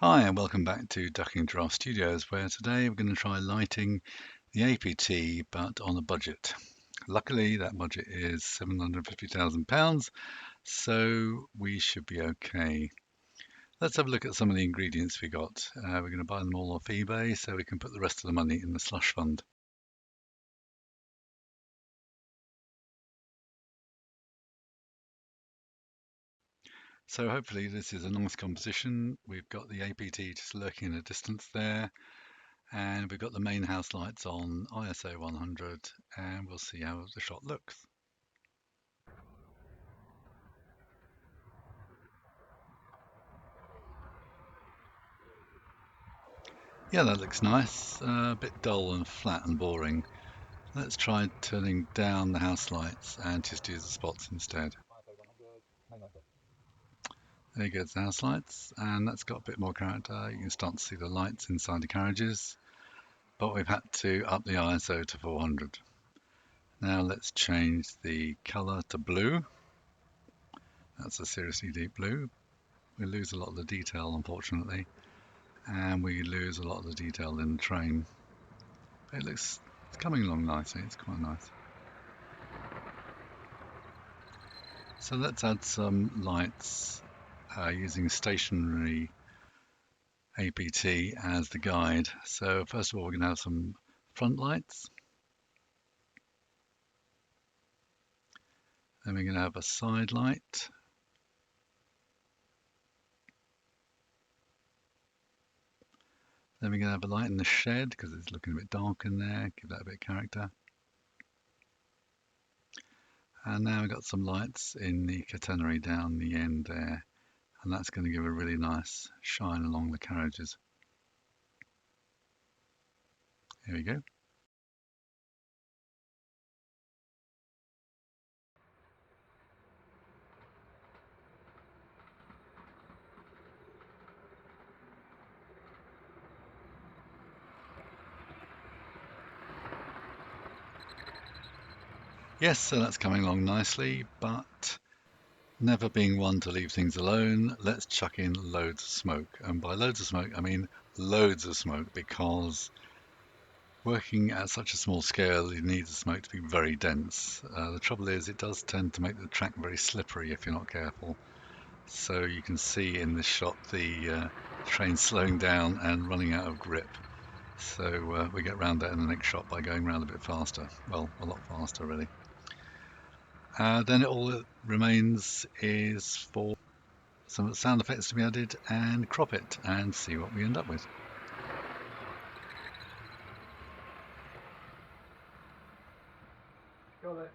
Hi and welcome back to Ducking Giraffe Studios, where today we're going to try lighting the APT but on a budget. Luckily that budget is £750,000, so we should be okay. Let's have a look at some of the ingredients we got. We're going to buy them all off eBay so we can put the rest of the money in the slush fund. So hopefully this is a nice composition. We've got the APT just lurking in the distance there. And we've got the main house lights on ISO 100, and we'll see how the shot looks. Yeah, that looks nice. A bit dull and flat and boring. Let's try turning down the house lights and just use the spots instead. There goes the house lights, and that's got a bit more character. You can start to see the lights inside the carriages, but we've had to up the ISO to 400. Now let's change the color to blue. That's a seriously deep blue. We lose a lot of the detail, unfortunately, and we lose a lot of the detail in the train. But it's coming along nicely. It's quite nice. So let's add some lights using stationary APT as the guide. So first of all, we're going to have some front lights. Then we're going to have a side light. Then we're going to have a light in the shed because it's looking a bit dark in there. Give that a bit of character. And now we've got some lights in the catenary down the end there. And that's going to give a really nice shine along the carriages. Here we go. Yes, so that's coming along nicely, but never being one to leave things alone, let's chuck in loads of smoke. And by loads of smoke, I mean loads of smoke, because working at such a small scale, you need the smoke to be very dense. The trouble is it does tend to make the track very slippery if you're not careful. So you can see in this shot the train slowing down and running out of grip. So we get around that in the next shot by going around a bit faster. Well, a lot faster really. Then all that remains is for some sound effects to be added and crop it and see what we end up with. Got it.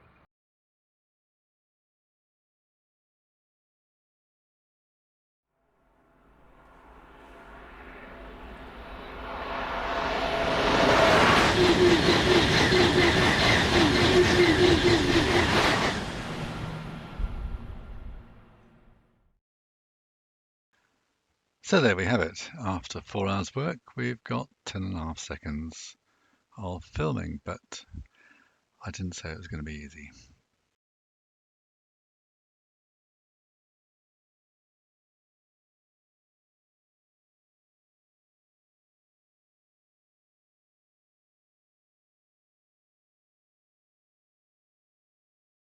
So there we have it. After 4 hours work, we've got 10.5 seconds of filming, but I didn't say it was going to be easy.